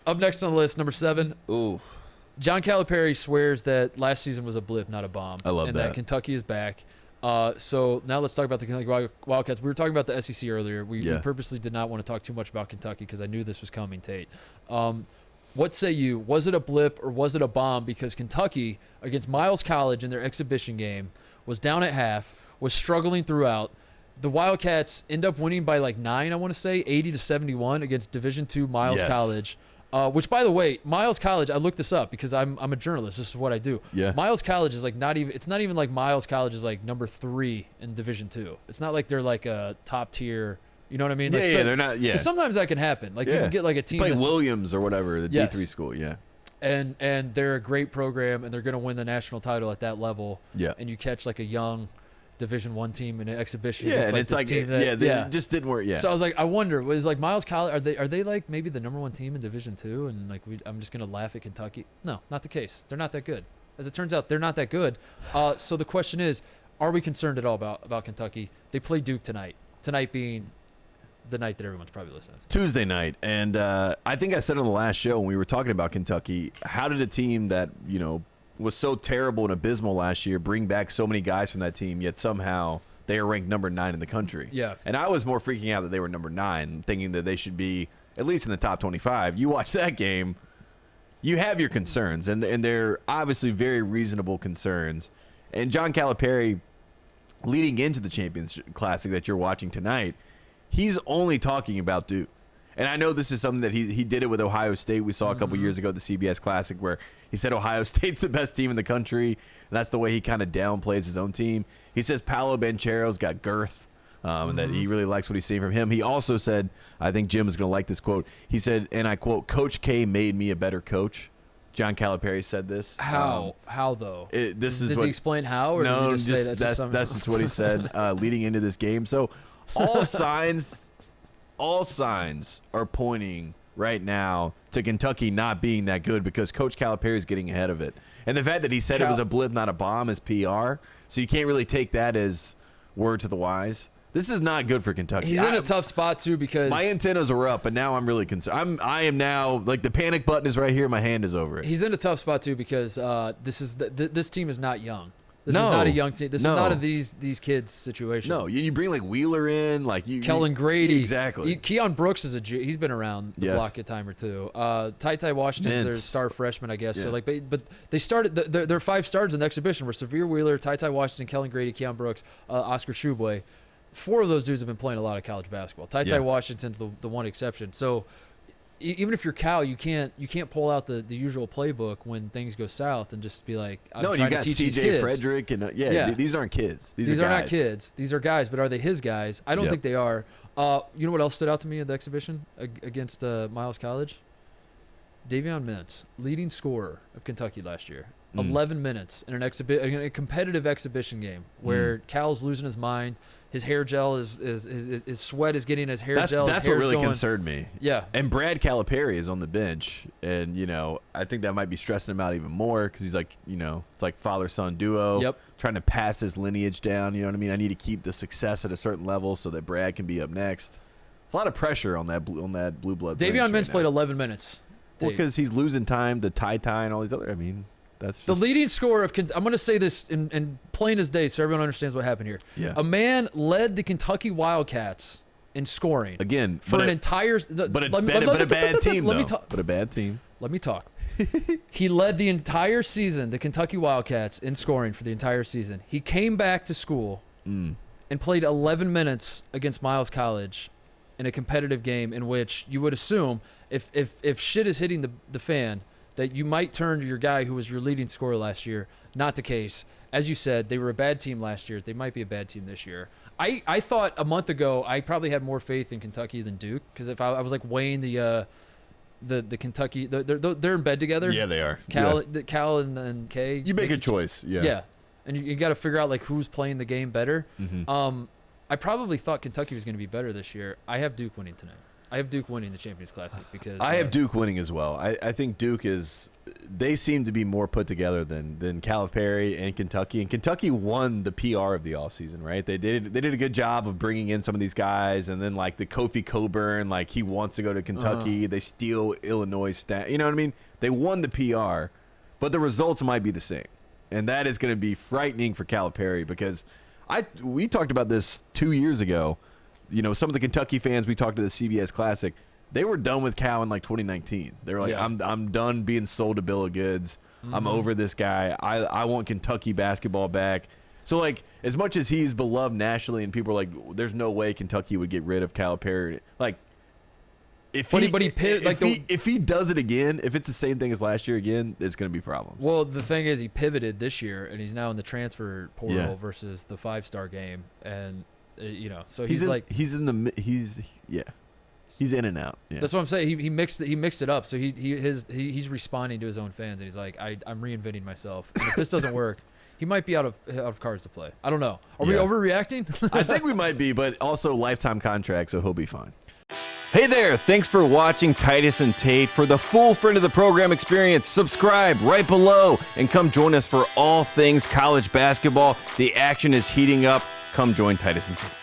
Up next on the list, number 7. Ooh. John Calipari swears that last season was a blip, not a bomb. I love and that Kentucky is back. So now let's talk about the Kentucky Wildcats. We were talking about the SEC earlier. We purposely did not want to talk too much about Kentucky because I knew this was coming, Tate. What say you? Was it a blip or was it a bomb? Because Kentucky, against Miles College in their exhibition game, was down at half, was struggling throughout. The Wildcats end up winning by like 9, I want to say, 80-71 against Division II Miles College. Which, by the way, Miles College, I looked this up because I'm a journalist. This is what I do. Yeah. Miles College is like it's not even like Miles College is like number 3 in Division II. It's not like they're like a top tier. You know what I mean? Like, they're not. Yeah. Sometimes that can happen. Like you can get like a team like Williams or whatever, the D3 school. Yeah. And they're a great program, and they're going to win the national title at that level. Yeah. And you catch like a young Division I team in an exhibition. Yeah, and it's like it just didn't work. Yeah. So I was like, I wonder, was like Miles College, are they like maybe the number 1 team in Division II, and like I'm just gonna laugh at Kentucky? No, not the case. They're not that good. As it turns out, they're not that good. So the question is, are we concerned at all about Kentucky? They play Duke tonight. Tonight being the night that everyone's probably listening to. Tuesday night, and I think I said on the last show when we were talking about Kentucky, how did a team that was so terrible and abysmal last year bring back so many guys from that team, yet somehow they are ranked number 9 in the country? Yeah. And I was more freaking out that they were number 9, thinking that they should be at least in the top 25. You watch that game, you have your concerns, and they're obviously very reasonable concerns. And John Calipari, leading into the Champions Classic that you're watching tonight, he's only talking about Duke. And I know this is something that he did it with Ohio State. We saw a couple years ago at the CBS Classic where he said Ohio State's the best team in the country, and that's the way he kind of downplays his own team. He says Paolo Banchero's got girth, and that he really likes what he's seeing from him. He also said, I think Jim is going to like this quote, he said, and I quote, "Coach K made me a better coach." John Calipari said this. How though? Does he explain how, or no, does he just say that's just what he said leading into this game. So all signs are pointing right now to Kentucky not being that good because Coach Calipari is getting ahead of it. And the fact that he said it was a blip, not a bomb, is PR. So you can't really take that as word to the wise. This is not good for Kentucky. He's in a tough spot too because my antennas were up, but now I'm really concerned. I am now like the panic button is right here. My hand is over it. He's in a tough spot too because this team is not young. This is not a young team. This is not a these kids situation. No, you bring like Wheeler in, like Kellen Grady, exactly. Keon Brooks is he's been around the block a time or two. Tate Washington's their star freshman, I guess. Yeah. So like, but they started their 5 starters in the exhibition were Severe Wheeler, Tate Washington, Kellen Grady, Keon Brooks, Oscar Shoeboy. 4 of those dudes have been playing a lot of college basketball. Tate Washington's the one exception. So even if you're Cal, you can't pull out the usual playbook when things go south and just be like, I'm trying to teach these kids. CJ Frederick and these aren't kids. These are not kids. These are guys, but are they his guys? I don't think they are. You know what else stood out to me in the exhibition against Miles College? Davion Mintz, leading scorer of Kentucky last year. 11 minutes in a competitive exhibition game where Cal's losing his mind. His hair gel his sweat is getting his hair gel. That's what really concerned me. Yeah. And Brad Calipari is on the bench, and I think that might be stressing him out even more because he's like, it's like father-son duo. Yep. Trying to pass his lineage down. You know what I mean? I need to keep the success at a certain level so that Brad can be up next. There's a lot of pressure on that blue blood. Davion Mintz played 11 minutes. Well, because he's losing time to Tate and all these other. I mean. That's the leading scorer of I'm going to say this in plain as day so everyone understands what happened here. Yeah. A man led the Kentucky Wildcats in scoring. Again, for an entire but a bad team though. But a bad team. Let me talk. He led the entire season, the Kentucky Wildcats, in scoring for the entire season. He came back to school and played 11 minutes against Miles College in a competitive game in which you would assume if shit is hitting the fan, that you might turn to your guy who was your leading scorer last year. Not the case. As you said, they were a bad team last year. They might be a bad team this year. I thought a month ago I probably had more faith in Kentucky than Duke because if I was like weighing the Kentucky, they're in bed together. Yeah, they are. Cal and Kay. You make a choice. Yeah. Yeah, and you got to figure out like who's playing the game better. Mm-hmm. I probably thought Kentucky was going to be better this year. I have Duke winning tonight. I have Duke winning the Champions Classic because I have Duke winning as well. I think Duke is they seem to be more put together than Calipari and Kentucky. And Kentucky won the PR of the offseason, right? They did a good job of bringing in some of these guys, and then like the Kofi Coburn, like he wants to go to Kentucky. They steal Illinois stat. You know what I mean? They won the PR, but the results might be the same, and that is going to be frightening for Calipari because we talked about this 2 years ago. You know, some of the Kentucky fans we talked to the CBS Classic. They were done with Cal in like 2019. They were like, yeah. I'm done being sold a bill of goods. I'm over this guy. I want Kentucky basketball back. So like, as much as he's beloved nationally, and people are like, there's no way Kentucky would get rid of Calipari. Like, if he does it again, if it's the same thing as last year again, there's going to be problems. Well, the thing is, he pivoted this year, and he's now in the transfer portal versus the 5-star game, and you know, so he's in and out. Yeah. That's what I'm saying. He mixed it up. So he's responding to his own fans, and he's like, I'm reinventing myself. And if this doesn't work, he might be out of cards to play. I don't know. Are we overreacting? I think we might be, but also lifetime contract, so he'll be fine. Hey there, thanks for watching Titus and Tate. For the full friend of the program experience, subscribe right below and come join us for all things college basketball. The action is heating up. Come join Titus and Tate.